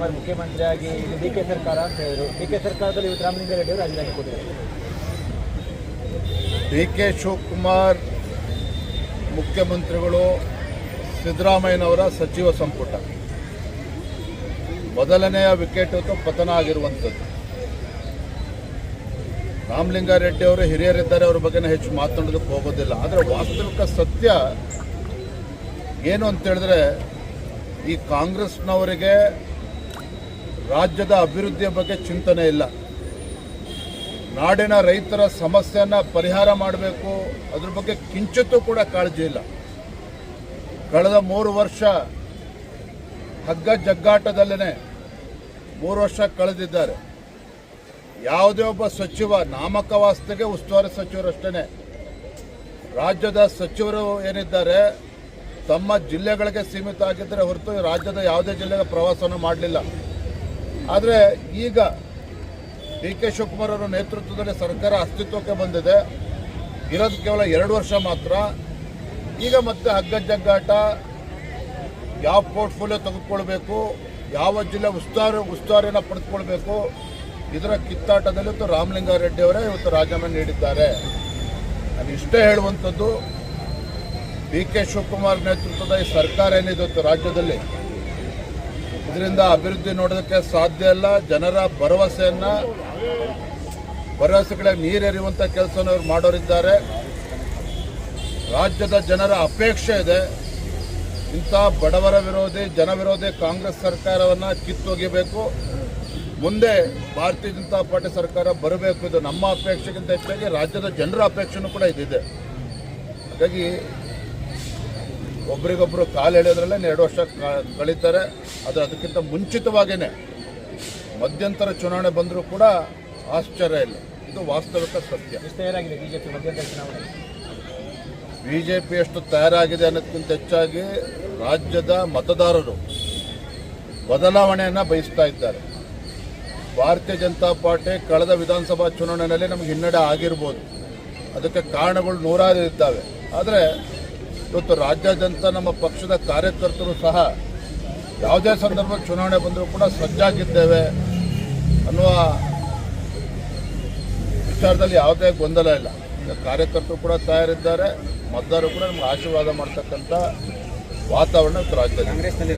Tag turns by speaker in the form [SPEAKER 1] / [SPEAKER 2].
[SPEAKER 1] ಶಿವಕುಮಾರ್ ಮುಖ್ಯಮಂತ್ರಿಯಾಗಿ D K ಸರ್ಕಾರ ಅಂತ ಹೇಳಿದರು. ಡಿ ಕೆ ಸರ್ಕಾರದಲ್ಲಿ ಇವತ್ತು ರಾಮಲಿಂಗಾರೆಡ್ಡಿ ಅವರು ರಾಜೀನಾಮೆ ಕೊಟ್ಟಿದ್ದಾರೆ.
[SPEAKER 2] ಡಿ ಕೆ ಶಿವಕುಮಾರ್ ಮುಖ್ಯಮಂತ್ರಿಗಳು, ಸಿದ್ದರಾಮಯ್ಯನವರ ಸಚಿವ ಸಂಪುಟ ಮೊದಲನೆಯ ವಿಕೆಟ್ ಪತನ ಆಗಿರುವಂಥದ್ದು. ರಾಮಲಿಂಗಾರೆಡ್ಡಿ ಅವರು ಹಿರಿಯರಿದ್ದಾರೆ, ಅವ್ರ ಬಗ್ಗೆ ಹೆಚ್ಚು ಮಾತನಾಡೋದಕ್ಕೆ ಹೋಗೋದಿಲ್ಲ. ಆದರೆ ವಾಸ್ತವಿಕ ಸತ್ಯ ಏನು ಅಂತೇಳಿದ್ರೆ, ಈ ಕಾಂಗ್ರೆಸ್ನವರಿಗೆ ರಾಜ್ಯದ ಅಭಿವೃದ್ಧಿಯ ಬಗ್ಗೆ ಚಿಂತನೆ ಇಲ್ಲ. ನಾಡಿನ ರೈತರ ಸಮಸ್ಯೆಯನ್ನು ಪರಿಹಾರ ಮಾಡಬೇಕು, ಅದ್ರ ಬಗ್ಗೆ ಕಿಂಚಿತ್ತೂ ಕೂಡ ಕಾಳಜಿ ಇಲ್ಲ. ಕಳೆದ 3 ವರ್ಷ ಹಗ್ಗ ಜಗ್ಗಾಟದಲ್ಲೇ 3 ವರ್ಷ ಕಳೆದಿದ್ದಾರೆ. ಯಾವುದೇ ಒಬ್ಬ ಸಚಿವ ನಾಮಕವಾಸ್ತೆಗೆ ಉಸ್ತುವಾರಿ ಸಚಿವರಷ್ಟೇ. ರಾಜ್ಯದ ಸಚಿವರು ಏನಿದ್ದಾರೆ ತಮ್ಮ ಜಿಲ್ಲೆಗಳಿಗೆ ಸೀಮಿತ ಆಗಿದ್ದರೆ ಹೊರತು ರಾಜ್ಯದ ಯಾವುದೇ ಜಿಲ್ಲೆಗೆ ಪ್ರವಾಸವನ್ನು ಮಾಡಲಿಲ್ಲ. ಆದರೆ ಈಗ ಡಿ ಕೆ ಶಿವಕುಮಾರ್ ಅವರ ನೇತೃತ್ವದಲ್ಲಿ ಸರ್ಕಾರ ಅಸ್ತಿತ್ವಕ್ಕೆ ಬಂದಿದೆ. ಇರೋದು ಕೇವಲ 2 ವರ್ಷ ಮಾತ್ರ. ಈಗ ಮತ್ತೆ ಹಗ್ಗ ಜಗ್ಗಾಟ, ಯಾವ ಪೋರ್ಟ್ಫೋಲಿಯೋ ತೆಗೆದುಕೊಳ್ಬೇಕು, ಯಾವ ಜಿಲ್ಲೆ ಉಸ್ತುವಾರಿಯನ್ನು ಪಡೆದುಕೊಳ್ಬೇಕು, ಇದರ ಕಿತ್ತಾಟದಲ್ಲಿ ಇವತ್ತು ರಾಮಲಿಂಗಾರೆಡ್ಡಿ ಅವರೇ ಇವತ್ತು ರಾಜೀನಾಮೆ ನೀಡಿದ್ದಾರೆ. ನಾನು ಇಷ್ಟೇ ಹೇಳುವಂಥದ್ದು, ಡಿ ಕೆ ಶಿವಕುಮಾರ್ ನೇತೃತ್ವದ ಈ ಸರ್ಕಾರ ಏನಿದೆ ರಾಜ್ಯದಲ್ಲಿ, ಇದರಿಂದ ಅಭಿವೃದ್ಧಿ ನೋಡೋದಕ್ಕೆ ಸಾಧ್ಯ ಇಲ್ಲ. ಜನರ ಭರವಸೆಗಳಿಗೆ ನೀರೆರಿಯುವಂಥ ಕೆಲಸವನ್ನು ಅವರು ಮಾಡೋರಿದ್ದಾರೆ. ರಾಜ್ಯದ ಜನರ ಅಪೇಕ್ಷೆ ಇದೆ, ಇಂಥ ಬಡವರ ವಿರೋಧಿ, ಜನ ವಿರೋಧಿ ಕಾಂಗ್ರೆಸ್ ಸರ್ಕಾರವನ್ನು ಕಿತ್ತೊಗೆಯಬೇಕು, ಮುಂದೆ ಭಾರತೀಯ ಜನತಾ ಪಾರ್ಟಿ ಸರ್ಕಾರ ಬರಬೇಕು. ಇದು ನಮ್ಮ ಅಪೇಕ್ಷೆಗಿಂತ ಹೆಚ್ಚಾಗಿ ರಾಜ್ಯದ ಜನರ ಅಪೇಕ್ಷೆನೂ ಕೂಡ ಇದಿದೆ. ಹಾಗಾಗಿ ಒಬ್ರಿಗೊಬ್ಬರು ಕಾಲು ಎಳೆಯೋದ್ರಲ್ಲೇ 2 ವರ್ಷ ಕಳೀತಾರೆ. ಆದರೆ ಅದಕ್ಕಿಂತ ಮುಂಚಿತವಾಗಿಯೇ ಮಧ್ಯಂತರ ಚುನಾವಣೆ ಬಂದರೂ ಕೂಡ ಆಶ್ಚರ್ಯ ಇಲ್ಲ. ಇದು ವಾಸ್ತವಿಕ ಸತ್ಯ.
[SPEAKER 1] ತಯಾರಾಗಿದೆ ಬಿಜೆಪಿ ಮಧ್ಯಂತರ ಚುನಾವಣೆ.
[SPEAKER 2] ಬಿಜೆಪಿ ಎಷ್ಟು ತಯಾರಾಗಿದೆ ಅನ್ನೋದಕ್ಕಿಂತ ಹೆಚ್ಚಾಗಿ ರಾಜ್ಯದ ಮತದಾರರು ಬದಲಾವಣೆಯನ್ನು ಬಯಸ್ತಾ ಇದ್ದಾರೆ. ಭಾರತೀಯ ಜನತಾ ಪಾರ್ಟಿ ಕಳೆದ ವಿಧಾನಸಭಾ ಚುನಾವಣೆಯಲ್ಲಿ ನಮಗೆ ಹಿನ್ನಡೆ ಆಗಿರ್ಬೋದು, ಅದಕ್ಕೆ ಕಾರಣಗಳು ನೂರಾರು ಇದ್ದಾವೆ. ಆದರೆ ಇವತ್ತು ರಾಜ್ಯಾದ್ಯಂತ ನಮ್ಮ ಪಕ್ಷದ ಕಾರ್ಯಕರ್ತರು ಸಹ ಯಾವುದೇ ಸಂದರ್ಭದಲ್ಲಿ ಚುನಾವಣೆ ಬಂದರೂ ಕೂಡ ಸಜ್ಜಾಗಿದ್ದೇವೆ ಅನ್ನುವ ವಿಚಾರದಲ್ಲಿ ಯಾವುದೇ ಗೊಂದಲ ಇಲ್ಲ. ಕಾರ್ಯಕರ್ತರು ಕೂಡ ತಯಾರಿದ್ದಾರೆ, ಮತದಾರರು ಕೂಡ ನಮ್ಗೆ ಆಶೀರ್ವಾದ ಮಾಡ್ತಕ್ಕಂಥ ವಾತಾವರಣ ರಾಜ್ಯದಲ್ಲಿ.